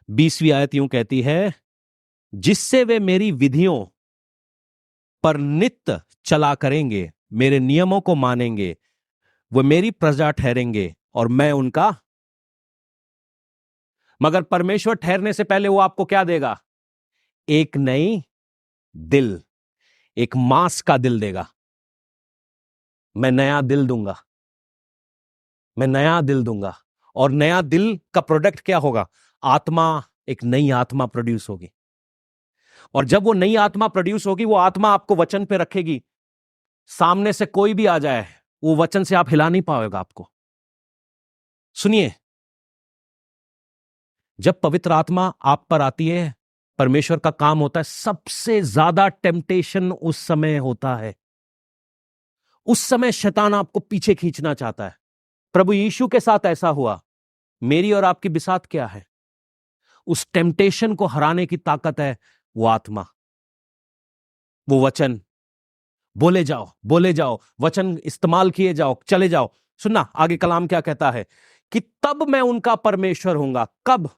Speaker 1: 20वीं आयत यूं कहती है, जिससे वे मेरी विधियों पर नित्य चला करेंगे, मेरे नियमों को मानेंगे, वो मेरी प्रजा ठहरेंगे और मैं उनका। मगर परमेश्वर ठहरने से पहले वो आपको क्या देगा? एक नई दिल, एक मांस का दिल देगा। मैं नया दिल दूंगा, मैं नया दिल दूंगा। और नया दिल का प्रोडक्ट क्या होगा? आत्मा, एक नई आत्मा प्रोड्यूस होगी। और जब वो नई आत्मा प्रोड्यूस होगी, वो आत्मा आपको वचन पे रखेगी। सामने से कोई भी आ जाए, वो वचन से आप हिला नहीं पाएगा आपको। सुनिए, जब पवित्र आत्मा आप पर आती है, परमेश्वर का काम होता है, सबसे ज्यादा टेम्पटेशन उस समय होता है। उस समय शैतान आपको पीछे खींचना चाहता है। प्रभु यीशु के साथ ऐसा हुआ। मेरी और आपकी बिसात क्या है? उस टेम्पटेशन को हराने की ताकत है वो आत्मा, वो वचन। बोले जाओ, बोले जाओ, वचन इस्तेमाल किए जाओ, चले जाओ। सुनना आगे कलाम क्या कहता है, कि तब मैं उनका परमेश्वर हूंगा। कब?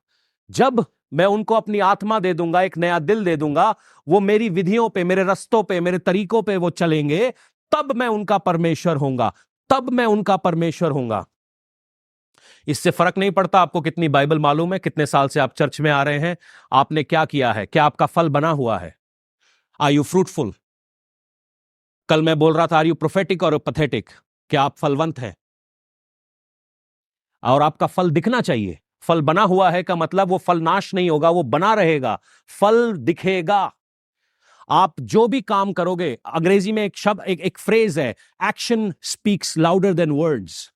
Speaker 1: जब मैं उनको अपनी आत्मा दे दूंगा, एक नया दिल दे दूंगा, वो मेरी विधियों पे, मेरे रस्तों पे, मेरे तरीकों पे वो चलेंगे, तब मैं उनका परमेश्वर हूंगा, तब मैं उनका परमेश्वर हूंगा। इससे फर्क नहीं पड़ता आपको कितनी बाइबल मालूम है, कितने साल से आप चर्च में आ रहे हैं, आपने क्या किया है, क्या आपका फल बना हुआ है। Are you fruitful? कल मैं बोल रहा था, आर यू प्रोफेटिक और पैथेटिक? क्या आप फलवंत हैं? और आपका फल दिखना चाहिए। फल बना हुआ है का मतलब वो फल नाश नहीं होगा, वो बना रहेगा, फल दिखेगा। आप जो भी काम करोगे, अंग्रेजी में एक शब्द, एक फ्रेज है, action speaks louder than words.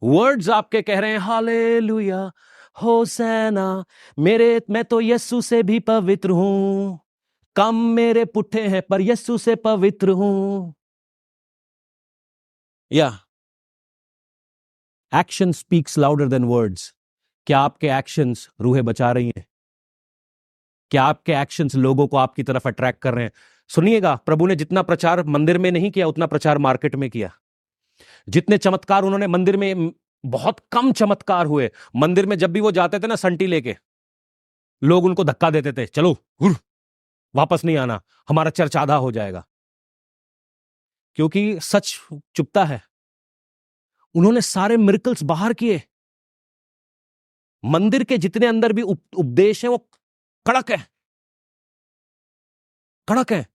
Speaker 1: Words आपके कह रहे हैं हालेलुया, होसैना, मैं तो यस्सु से भी पवित्र हूं, कम मेरे पुट्ठे हैं पर यस्सु से पवित्र हूं। या action speaks louder than words. क्या आपके एक्शंस रूहें बचा रही हैं? क्या आपके एक्शंस लोगों को आपकी तरफ अट्रैक्ट कर रहे हैं? सुनिएगा, प्रभु ने जितना प्रचार मंदिर में नहीं किया उतना प्रचार मार्केट में किया। जितने चमत्कार उन्होंने मंदिर में, बहुत कम चमत्कार हुए मंदिर में। जब भी वो जाते थे ना संटी लेके, लोग उनको धक्का देते थे, चलो वापस नहीं आना, हमारा चर्च आधा हो जाएगा। क्योंकि सच चुपता है। उन्होंने सारे मिरेकल्स बाहर किए। मंदिर के जितने अंदर भी उपदेश है वो कड़क है, कड़क है।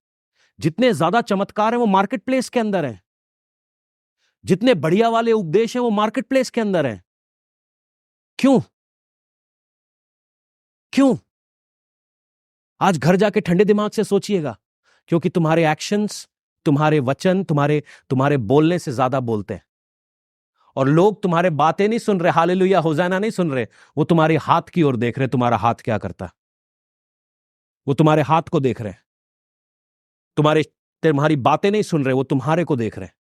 Speaker 1: जितने ज्यादा चमत्कार है वो मार्केट प्लेस के अंदर है। जितने बढ़िया वाले उपदेश हैं वो मार्केट प्लेस के अंदर है। क्यों? क्यों? आज घर जाके ठंडे दिमाग से सोचिएगा। क्योंकि तुम्हारे एक्शंस, तुम्हारे वचन, तुम्हारे बोलने से ज्यादा बोलते हैं। और लोग तुम्हारे बातें नहीं सुन रहे, हालेलुया होजाना नहीं सुन रहे, वो तुम्हारे हाथ की ओर देख रहे, तुम्हारा हाथ क्या करता है। वो तुम्हारे हाथ को देख रहे हैं। तुम्हारी बातें नहीं सुन रहे, वो तुम्हारे को देख रहे हैं।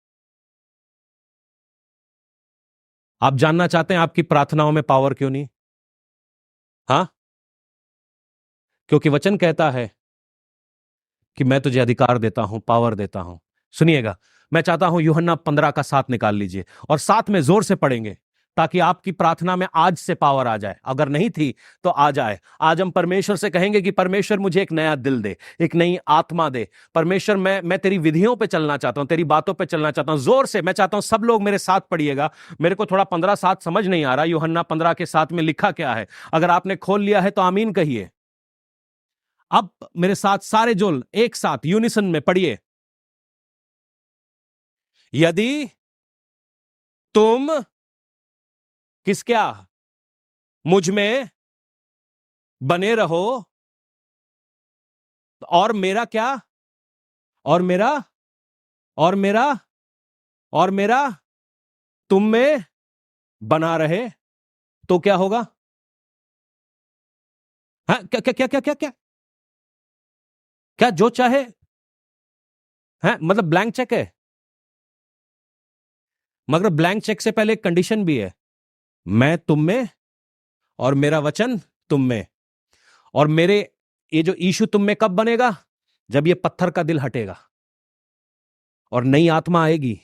Speaker 1: आप जानना चाहते हैं आपकी प्रार्थनाओं में पावर क्यों नहीं? हां, क्योंकि वचन कहता है कि मैं तुझे अधिकार देता हूं, पावर देता हूं। सुनिएगा, मैं चाहता हूं यूहन्ना 15 का 7 निकाल लीजिए और साथ में जोर से पढ़ेंगे ताकि आपकी प्रार्थना में आज से पावर आ जाए। अगर नहीं थी तो आ जाए। आज हम परमेश्वर से कहेंगे कि परमेश्वर मुझे एक नया दिल दे, एक नई आत्मा दे। परमेश्वर मैं तेरी विधियों पे चलना चाहता हूं, तेरी बातों पे चलना चाहता हूं। जोर से मैं चाहता हूं सब लोग मेरे साथ पढ़िएगा। मेरे को थोड़ा 15:7 समझ नहीं आ रहा, यूहन्ना 15 के 7 में लिखा क्या है। अगर आपने खोल लिया है तो आमीन कहिए। अब मेरे साथ सारे जोल एक साथ यूनिसन में पढ़िए। यदि तुम किस क्या मुझ में बने रहो और मेरा क्या, और मेरा और मेरा और मेरा तुम में बना रहे, तो क्या होगा? हाँ, क्या क्या क्या क्या क्या क्या क्या जो चाहे है, मतलब ब्लैंक चेक है। मगर ब्लैंक चेक से पहले एक कंडीशन भी है, मैं तुम में और मेरा वचन तुम में। और मेरे ये जो यीशु तुम में कब बनेगा? जब ये पत्थर का दिल हटेगा और नई आत्मा आएगी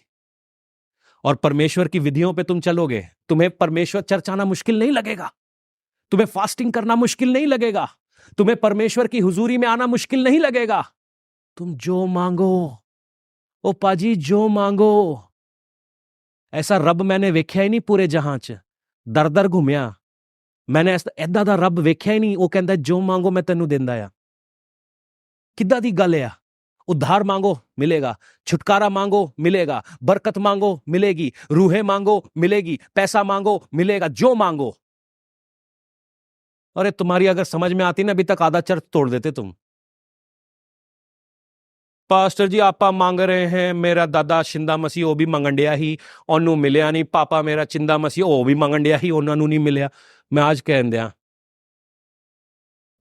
Speaker 1: और परमेश्वर की विधियों पे तुम चलोगे। तुम्हें परमेश्वर चर्च आना मुश्किल नहीं लगेगा, तुम्हें फास्टिंग करना मुश्किल नहीं लगेगा, तुम्हें परमेश्वर की हुजूरी में आना मुश्किल नहीं लगेगा। तुम जो मांगो, ओ पाजी जो मांगो। ऐसा रब मैंने वेख्या ही नहीं पूरे जहां च, दर दर घूमिया, मैंने ऐदा दा रब वेख्या ही नहीं। वो कहता जो मांगो मैं तेनू देंदा आ। किद्दां दी गल आ? उद्धार मांगो मिलेगा, छुटकारा मांगो मिलेगा, बरकत मांगो मिलेगी, रूहें मांगो मिलेगी, पैसा मांगो मिलेगा, जो मांगो। अरे तुम्हारी अगर समझ में आती ना, अभी तक आधा चर्च तोड़ देते तुम। पास्टर जी आपा मांग रहे हैं मेरा दादा चिंदा मसीह, वो भी मंगंडिया ही, ओनू मिलिया नहीं। पापा मेरा चिंदा मसीह, वो भी मंगंडिया ही, उन्होंने नहीं मिलिया। मैं आज कह दिया,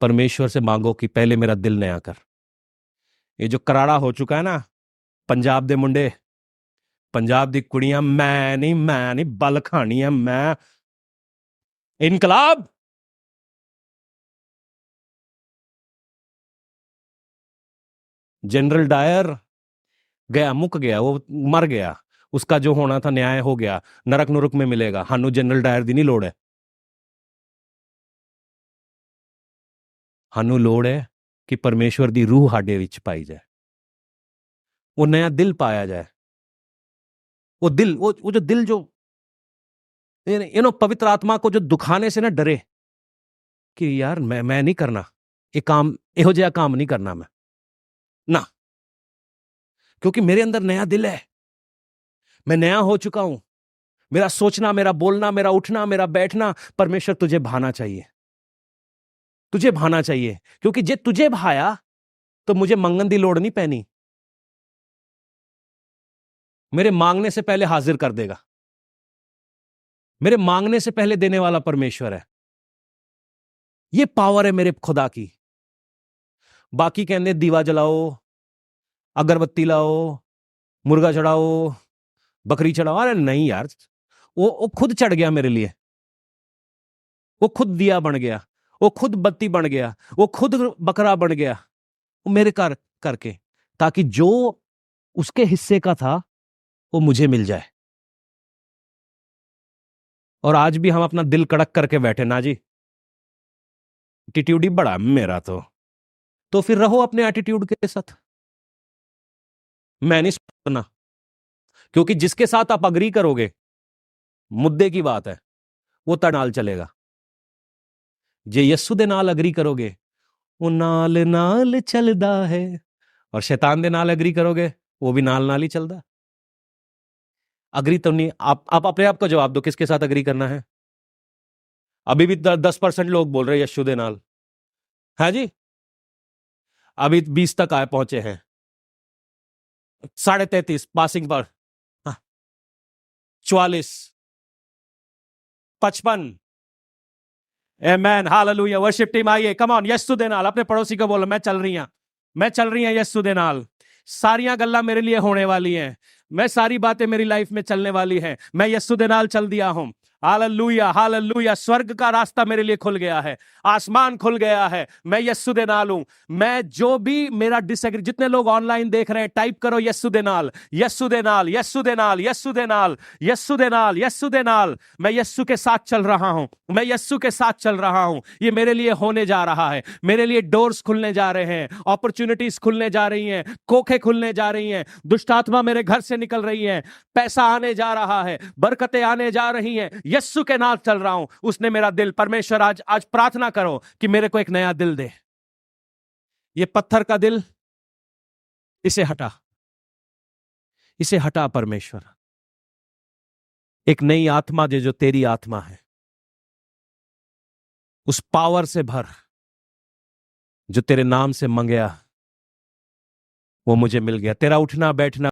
Speaker 1: परमेश्वर से मांगो कि पहले मेरा दिल नया कर। ये जो कराड़ा हो चुका है ना, पंजाब दे मुंडे, पंजाब दी कुड़ियां, मैं नहीं बल खानी है, मैं इनकलाब। जनरल डायर गया, मुक गया, वो मर गया। उसका जो होना था न्याय हो गया, नरक नुरक में मिलेगा। हानू जनरल डायर दी नहीं लोड़ है, हानू लोड़ है कि परमेश्वर दी रूह हाडे विच पाई जाए, वो नया दिल पाया जाए। वो दिल, वो जो दिल जो पवित्र आत्मा को जो दुखाने से ना डरे कि यार मैं नहीं करना ये काम, एहो जिहा काम नहीं करना मैं ना, क्योंकि मेरे अंदर नया दिल है, मैं नया हो चुका हूं। मेरा सोचना, मेरा बोलना, मेरा उठना, मेरा बैठना, परमेश्वर तुझे भाना चाहिए, तुझे भाना चाहिए। क्योंकि जे तुझे भाया तो मुझे मंगन दी लोड़ नहीं पैनी, मेरे मांगने से पहले हाजिर कर देगा। मेरे मांगने से पहले देने वाला परमेश्वर है। ये पावर है मेरे खुदा की। बाकी कहने दीवा जलाओ, अगरबत्ती लाओ, मुर्गा चढ़ाओ, बकरी चढ़ाओ, अरे नहीं यार, वो खुद चढ़ गया मेरे लिए, वो खुद दिया बन गया, वो खुद बत्ती बन गया, वो खुद बकरा बन गया, वो मेरे करके, ताकि जो उसके हिस्से का था वो मुझे मिल जाए। और आज भी हम अपना दिल कड़क करके बैठे ना जी, एटीट्यूड ही बड़ा मेरा तो फिर रहो अपने एटीट्यूड के साथ। मैं नहीं सुनना, क्योंकि जिसके साथ आप अग्री करोगे, मुद्दे की बात है, वो नाल चलेगा। जे यस्सु दे नाल अग्री करोगे, वो नाल नाल चलदा है, और शैतान दे नाल अग्री करोगे, वो भी नाल नाल ही चलदा। अग्री तो नहीं, आप अपने आप को जवाब दो, किसके साथ अग्री करना है? अभी भी 10% लोग बोल रहे यस्सु दे नाल है जी, अभी 20 तक आए पहुंचे हैं, 33.5 पासिंग पर, 44, 55। आमेन, हालेलुया। वर्शिप टीम आइए, कम ऑन, यस्सु दे नाल। अपने पड़ोसी को बोलो, मैं चल रही हूं, मैं चल रही हूं यस्सु दे नाल। सारियां गल्ला मेरे लिए होने वाली हैं, मैं सारी बातें मेरी लाइफ में चलने वाली हैं, मैं यस्सु दे नाल चल दिया हूं। Hallelujah, hallelujah. स्वर्ग का रास्ता मेरे लिए खुल गया है, आसमान खुल गया है, मैं यस्सु दे नाल हूं। मैं जो भी मेरा डिसएग्री, जितने लोग ऑनलाइन देख रहे हैं, टाइप करो यस्सु दे नाल, यस्सु दे नाल, यस्सु दे नाल, यस्सु दे नाल, यस्सु दे नाल, यस्सु दे नाल। मैं यस्सु के साथ चल रहा हूं, मैं यस्सु के साथ चल रहा हूं। ये मेरे लिए होने जा रहा है, मेरे लिए डोर्स खुलने जा रहे हैं, अपॉर्चुनिटीज खुलने जा रही हैं, कोखे खुलने जा रही हैं, दुष्ट आत्मा मेरे घर से निकल रही है, पैसा आने जा रहा है, बरकतें आने जा रही हैं। यस्सु के नाम चल रहा हूं, उसने मेरा दिल, परमेश्वर आज प्रार्थना करो कि मेरे को एक नया दिल दे। ये पत्थर का दिल, इसे हटा, इसे हटा परमेश्वर। एक नई आत्मा दे, जो तेरी आत्मा है, उस पावर से भर जो तेरे नाम से मंगया, वो मुझे मिल गया। तेरा उठना बैठना